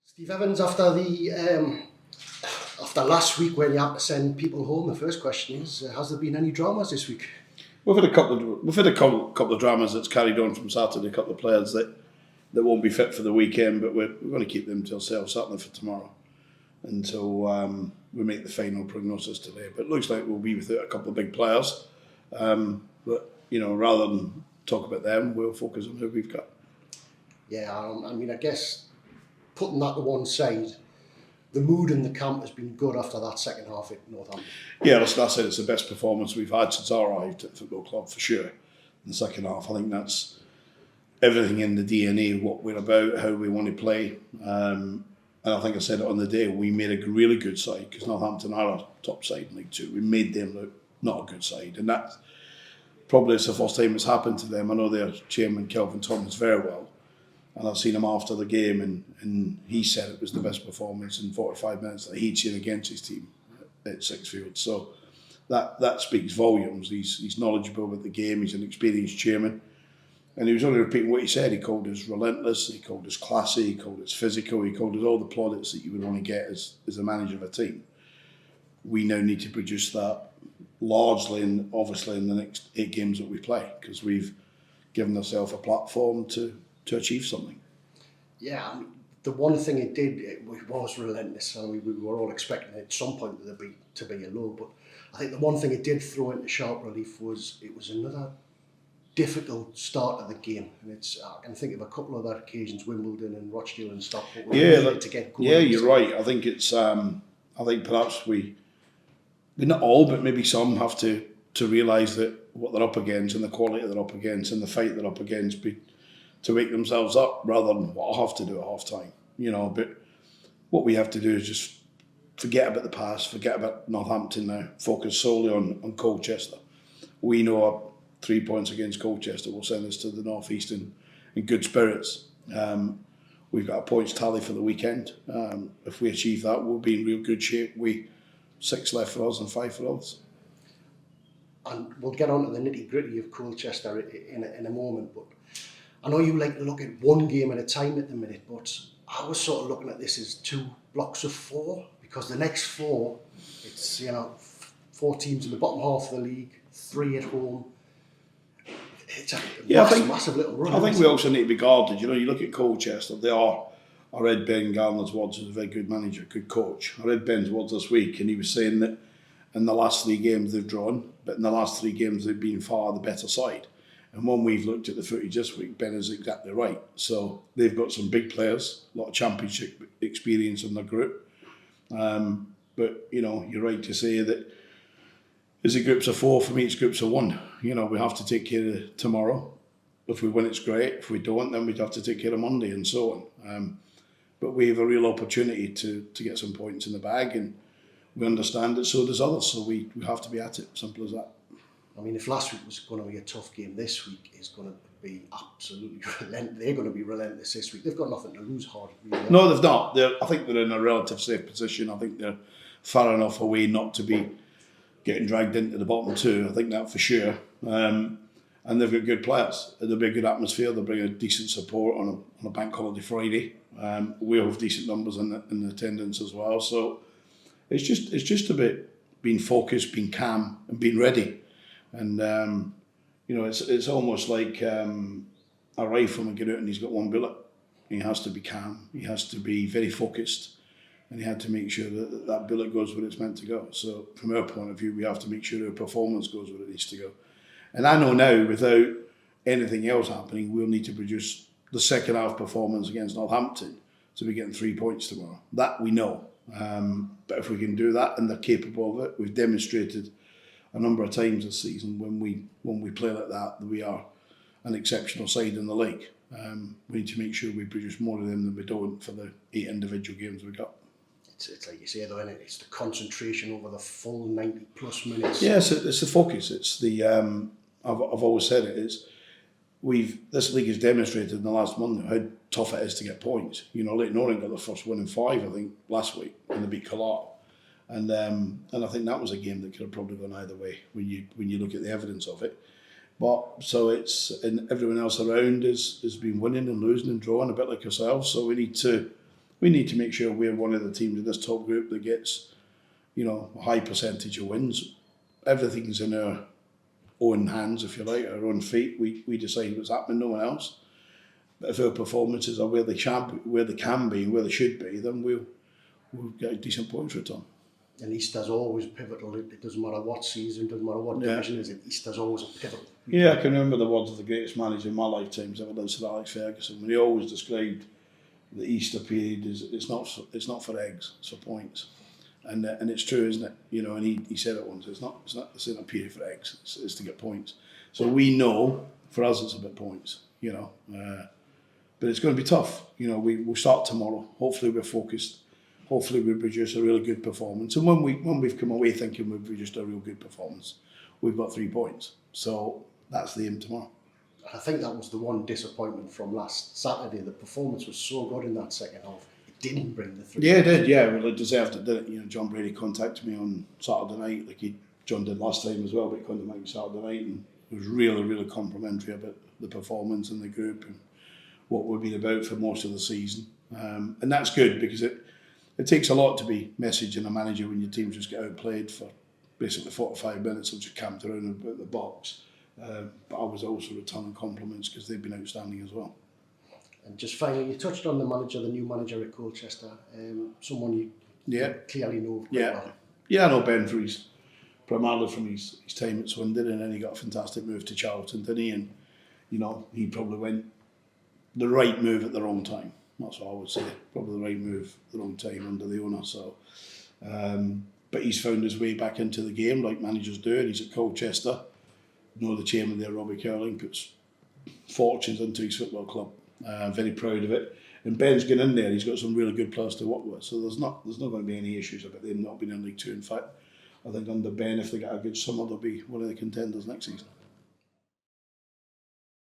Steve Evans, after last week when you had to send people home, the first question is: has there been any dramas this week? We've had a couple of dramas that's carried on from Saturday. A couple of players that won't be fit for the weekend, but we're going to keep them to ourselves, certainly for tomorrow, until we make the final prognosis today. But it looks like we'll be without a couple of big players. But rather than talk about them, we'll focus on who we've got. Yeah, I guess putting that to one side, the mood in the camp has been good after that second half at Northampton. Yeah, that's it. It's the best performance we've had since I arrived at the football club, for sure. In the second half, I think that's everything in the DNA of what we're about, how we want to play. And I think I said it on the day, we made a really good side, because Northampton are a top side in League Two. We made them look not a good side, and that probably it's the first time it's happened to them. I know their chairman, Kelvin Thomas, very well. And I've seen him after the game, and he said it was the best performance in 45 minutes that he'd seen against his team at Sixfield. So that speaks volumes. He's knowledgeable about the game. He's an experienced chairman. And he was only repeating what he said. He called us relentless, he called us classy, he called us physical, he called us all the plaudits that you would want to get as a manager of a team. We now need to produce that largely and obviously in the next 8 games that we play, because we've given ourselves a platform to achieve something. Yeah, the one thing it did, it was relentless. We were all expecting at some point to be a low, but I think the one thing it did throw into sharp relief was it was another difficult start of the game, and I can think of a couple of other occasions, Wimbledon and Rochdale and Stockport, to get going. Yeah, you're right. I think it's I think perhaps we not all, but maybe some have to realise that what they're up against and the quality they're up against and the fight they're up against to wake themselves up, rather than what I have to do at half time. But what we have to do is just forget about the past, forget about Northampton now, focus solely on Colchester. We know 3 points against Colchester will send us to the North East in good spirits. We've got a points tally for the weekend. If we achieve that, we'll be in real good shape. 6 left for us and 5 for others. And we'll get on to the nitty gritty of Colchester in a moment, but I know you like to look at one game at a time at the minute, but I was sort of looking at this as 2 blocks of 4, because the next 4, it's 4 teams in the bottom half of the league, 3 at home. It's a massive little run. I think we also need to be guarded. You look at Colchester, I read Ben Garner's words as a very good manager, good coach. I read Ben's words this week, and he was saying that in the last 3 games they've drawn, but in the last 3 games they've been far the better side. And when we've looked at the footage this week, Ben is exactly right. So they've got some big players, a lot of championship experience in their group. But you're right to say that is it groups of 4? For me, it's groups of 1. We have to take care of tomorrow. If we win, it's great. If we don't, then we'd have to take care of Monday and so on. But we have a real opportunity to get some points in the bag, and we understand it, so does others. So we have to be at it, simple as that. If last week was going to be a tough game, this week is going to be absolutely relentless. They're going to be relentless this week. They've got nothing to lose hard. Really. No, they've not. I think they're in a relative safe position. I think they're far enough away not to be getting dragged into the bottom 2. I think that for sure. And they've got good players. There'll be a good atmosphere. They'll bring a decent support on a bank holiday Friday. We'll have decent numbers in the attendance as well. So it's just about being focused, being calm, and being ready. And it's almost like a rifleman get out and he's got 1 bullet. He has to be calm. He has to be very focused, and he had to make sure that bullet goes where it's meant to go. So from our point of view, we have to make sure our performance goes where it needs to go. And I know now, without anything else happening, we'll need to produce the second half performance against Northampton to be getting 3 points tomorrow. That we know. But if we can do that, and they're capable of it, we've demonstrated a number of times this season when we play like that we are an exceptional side in the league. We need to make sure we produce more of them than we don't for the 8 individual games we got. It's like you say though, isn't it? It's the concentration over the full 90 plus minutes. Yes, it's the focus. It's the I've always said it is this league has demonstrated in the last month how tough it is to get points. Leighton Orient got their first win in 5, I think, last week, and they beat Colchester. And I think that was a game that could have probably gone either way when you look at the evidence of it. But so and everyone else around has been winning and losing and drawing a bit like ourselves. So we need to we need to make sure we're one of the teams in this top group that gets, a high percentage of wins. Everything's in our own hands, if you like, our own feet. We decide what's happening, no one else. But if our performances are where they can be, and where they should be, then we'll get a decent points return. And Easter's always pivotal. It doesn't matter what season, doesn't matter what division is it. Easter's always a pivotal. Yeah, I can remember the words of the greatest manager in my lifetime, ever lived, Sir Alex Ferguson, when he always described the Easter period as it's not for eggs, it's for points, and it's true, isn't it? And he said it once. It's not a period for eggs. It's to get points. So we know for us it's about points. But it's going to be tough. We'll start tomorrow. Hopefully we're focused. Hopefully we produce a really good performance. And when we've come away thinking we've produced a real good performance, we've got 3 points. So that's the aim tomorrow. I think that was the one disappointment from last Saturday. The performance was so good in that second half. It didn't bring the 3. Yeah, it did. Yeah, well, it deserved it, didn't it? John Brady contacted me on Saturday night, like John did last time as well, but he contacted me Saturday night, and it was really, really complimentary about the performance and the group and what we've been about for most of the season. And that's good, because it takes a lot to be messaging a manager when your team just get outplayed for basically 45 minutes and just camped around about the box. But I was also returning compliments because they've been outstanding as well. And just finally, you touched on the new manager at Colchester, someone you clearly know quite well. Yeah, I know Ben primarily from his time at Swindon, and then he got a fantastic move to Charlton, didn't he? And, he probably went the right move at the wrong time. That's what I would say. Probably the right move, the wrong time under the owner. So, but he's found his way back into the game like managers do, and he's at Colchester. The chairman there, Robbie Curling, puts fortunes into his football club. Very proud of it. And Ben's gone in there. He's got some really good players to work with. So there's not going to be any issues about them not being in League Two. In fact, I think under Ben, if they get a good summer, they'll be one of the contenders next season.